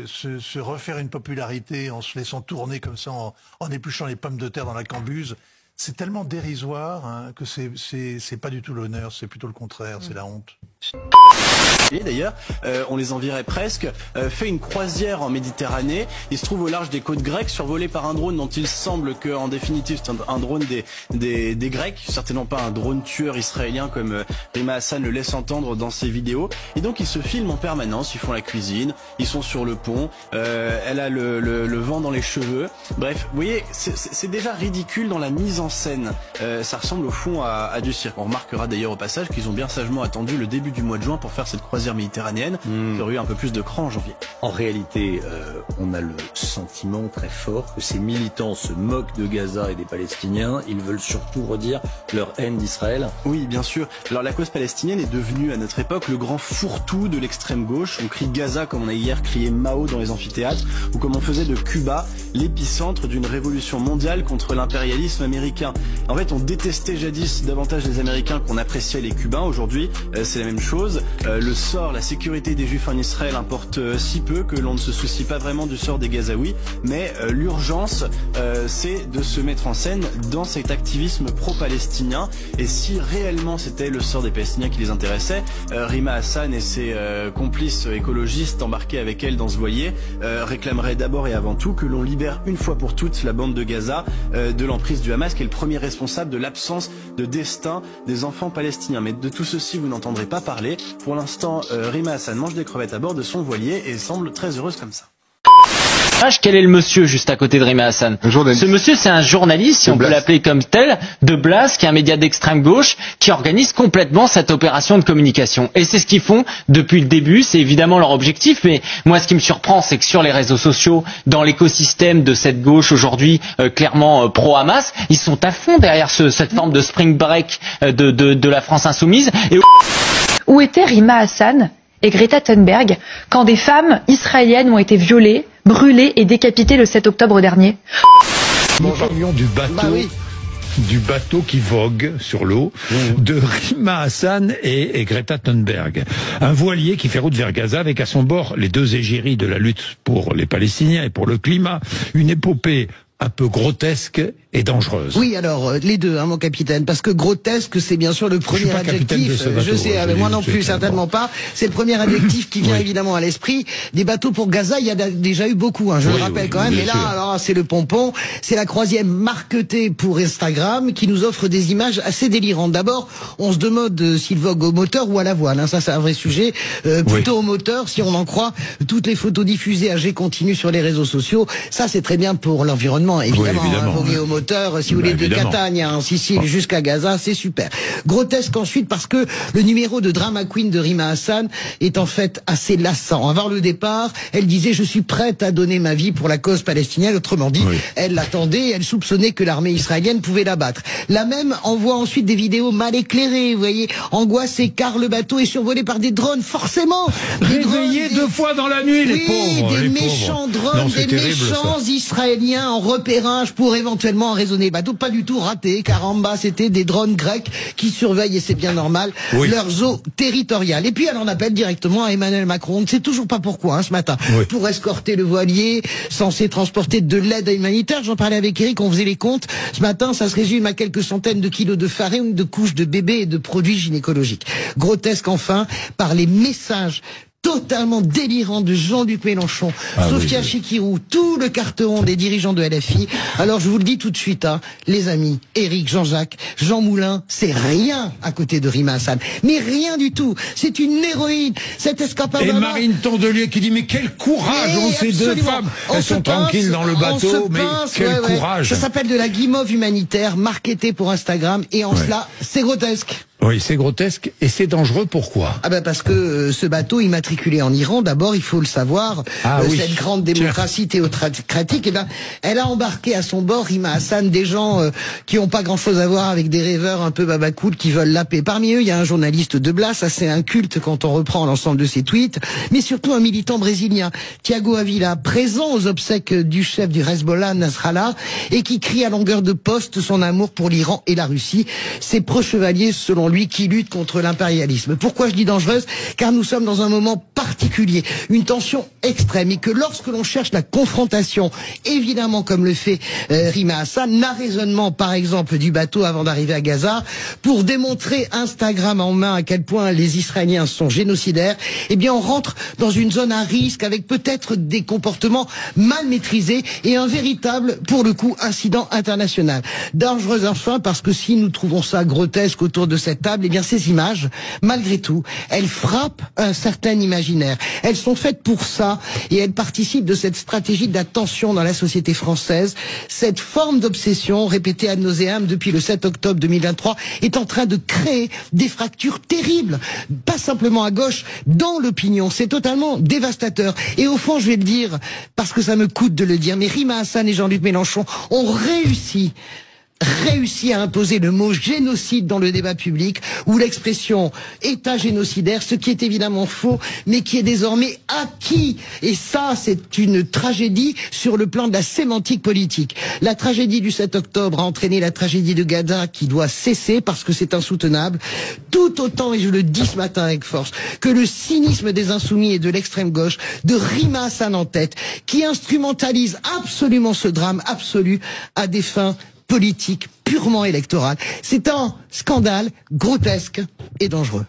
Se refaire une popularité en se laissant tourner comme ça, en épluchant les pommes de terre dans la cambuse, c'est tellement dérisoire que c'est pas du tout l'honneur, c'est plutôt le contraire, c'est la honte. Et d'ailleurs, on les envierait presque, fait une croisière en Méditerranée. Il se trouve au large des côtes grecques, survolé par un drone dont il semble que, en définitive, c'est un drone des Grecs, certainement pas un drone tueur israélien comme Rima Hassan le laisse entendre dans ses vidéos. Et donc ils se filment en permanence, ils font la cuisine, ils sont sur le pont, elle a le vent dans les cheveux. Bref, vous voyez, c'est déjà ridicule dans la mise en scène. Ça ressemble au fond à du cirque. On remarquera d'ailleurs au passage qu'ils ont bien sagement attendu le début du mois de juin pour faire cette croisière méditerranéenne. Il y aurait eu un peu plus de cran en janvier. En réalité, on a le sentiment très fort que ces militants se moquent de Gaza et des Palestiniens. Ils veulent surtout redire leur haine d'Israël. Oui, bien sûr. Alors la cause palestinienne est devenue à notre époque le grand fourre-tout de l'extrême gauche. On crie Gaza comme on a hier crié Mao dans les amphithéâtres, ou comme on faisait de Cuba l'épicentre d'une révolution mondiale contre l'impérialisme américain. En fait, on détestait jadis davantage les Américains qu'on appréciait les Cubains. Aujourd'hui, c'est la même chose. Le sort, la sécurité des Juifs en Israël importe si peu que l'on ne se soucie pas vraiment du sort des Gazaouis. Mais l'urgence, c'est de se mettre en scène dans cet activisme pro-palestinien. Et si réellement c'était le sort des Palestiniens qui les intéressait, Rima Hassan et ses complices écologistes embarqués avec elle dans ce voilier réclameraient d'abord et avant tout que l'on libère une fois pour toutes la bande de Gaza de l'emprise du Hamas, qui est le premier responsable de l'absence de destin des enfants palestiniens. Mais de tout ceci, vous n'entendrez pas parler. Pour l'instant, Rima Hassan mange des crevettes à bord de son voilier et semble très heureuse comme ça. Quel est le monsieur juste à côté de Rima Hassan? Ce monsieur, c'est un journaliste, si on peut l'appeler comme tel, de Blast, qui est un média d'extrême gauche, qui organise complètement cette opération de communication. Et c'est ce qu'ils font depuis le début, c'est évidemment leur objectif, mais moi ce qui me surprend, c'est que sur les réseaux sociaux, dans l'écosystème de cette gauche aujourd'hui, clairement pro-Hamas, ils sont à fond derrière cette forme de spring break de la France insoumise. Et... Où était Rima Hassan et Greta Thunberg quand des femmes israéliennes ont été violées, brûlées et décapitées le 7 octobre dernier? Nous parlions du bateau qui vogue sur l'eau, de Rima Hassan et Greta Thunberg. Un voilier qui fait route vers Gaza avec à son bord les deux égéries de la lutte pour les Palestiniens et pour le climat. Une épopée un peu grotesque et dangereuse. Oui, alors, les deux, mon capitaine, parce que grotesque, c'est bien sûr le premier adjectif. Je sais, mais moi non plus, certainement pas. C'est le premier adjectif qui vient évidemment à l'esprit. Des bateaux pour Gaza, il y a déjà eu beaucoup, je le rappelle quand même, mais là, alors, c'est le pompon. C'est la croisière marketée pour Instagram qui nous offre des images assez délirantes. D'abord, on se demande s'il vogue au moteur ou à la voile, ça c'est un vrai sujet. Plutôt au moteur, si on en croit toutes les photos diffusées à jet continu sur les réseaux sociaux. Ça, c'est très bien pour l'environnement. Évidemment, voguer au moteur, si vous voulez, de Catania en Sicile jusqu'à Gaza, c'est super. Grotesque ensuite parce que le numéro de drama queen de Rima Hassan est en fait assez lassant. Avant le départ, elle disait « Je suis prête à donner ma vie pour la cause palestinienne ». Autrement dit, elle l'attendait, elle soupçonnait que l'armée israélienne pouvait la battre. La même envoie ensuite des vidéos mal éclairées, vous voyez, angoissée car le bateau est survolé par des drones, forcément. Réveillés 2 fois dans la nuit, les pauvres. Des méchants drones, des méchants Israéliens en repérage pour éventuellement raisonner le bateau. Pas du tout raté, car en bas, c'était des drones grecs qui surveillent, et c'est bien normal, leurs eaux territoriales. Et puis, elle en appelle directement à Emmanuel Macron. On ne sait toujours pas pourquoi, ce matin. Pour escorter le voilier, censé transporter de l'aide humanitaire. J'en parlais avec Eric, on faisait les comptes. Ce matin, ça se résume à quelques centaines de kilos de farine, de couches de bébés et de produits gynécologiques. Grotesque, enfin, par les messages totalement délirant de Jean-Luc Mélenchon, Sophia Chikirou, tout le carteron des dirigeants de LFI. Alors je vous le dis tout de suite, les amis, Éric, Jean-Jacques, Jean Moulin, c'est rien à côté de Rima Hassan. Mais rien du tout. C'est une héroïne. Cette escapade. Et Marine Tondelier qui dit mais quel courage ont ces deux femmes. Elles sont tranquilles dans le bateau, mais quel courage. Ça s'appelle de la guimauve humanitaire, marketée pour Instagram, et en cela, c'est grotesque. Oui, c'est grotesque et c'est dangereux. Pourquoi? Parce que ce bateau immatriculé en Iran, d'abord, il faut le savoir, cette grande démocratie théocratique, elle a embarqué à son bord, Rima Hassan, des gens qui n'ont pas grand-chose à voir avec des rêveurs un peu babacool qui veulent la paix. Parmi eux, il y a un journaliste de Blast, assez inculte quand on reprend l'ensemble de ses tweets, mais surtout un militant brésilien, Thiago Avila, présent aux obsèques du chef du Hezbollah, Nasrallah, et qui crie à longueur de poste son amour pour l'Iran et la Russie. Ses pro-chevaliers, selon lui qui lutte contre l'impérialisme. Pourquoi je dis dangereuse? Car nous sommes dans un moment particulier, une tension extrême, et que lorsque l'on cherche la confrontation, évidemment comme le fait Rima Hassan, l'arraisonnement par exemple du bateau avant d'arriver à Gaza, pour démontrer Instagram en main à quel point les Israéliens sont génocidaires, eh bien on rentre dans une zone à risque avec peut-être des comportements mal maîtrisés et un véritable, pour le coup, incident international. Dangereuse enfin parce que si nous trouvons ça grotesque autour de cette table, eh bien ces images, malgré tout, elles frappent un certain imaginaire. Elles sont faites pour ça et elles participent de cette stratégie d'attention dans la société française. Cette forme d'obsession répétée ad nauseam depuis le 7 octobre 2023 est en train de créer des fractures terribles, pas simplement à gauche, dans l'opinion. C'est totalement dévastateur. Et au fond, je vais le dire, parce que ça me coûte de le dire, mais Rima Hassan et Jean-Luc Mélenchon ont réussi à imposer le mot génocide dans le débat public, ou l'expression État génocidaire, ce qui est évidemment faux, mais qui est désormais acquis. Et ça, c'est une tragédie sur le plan de la sémantique politique. La tragédie du 7 octobre a entraîné la tragédie de Gaza qui doit cesser parce que c'est insoutenable. Tout autant, et je le dis ce matin avec force, que le cynisme des insoumis et de l'extrême gauche, de Rima Hassan en tête, qui instrumentalise absolument ce drame absolu à des fins politique purement électorale. C'est un scandale grotesque et dangereux.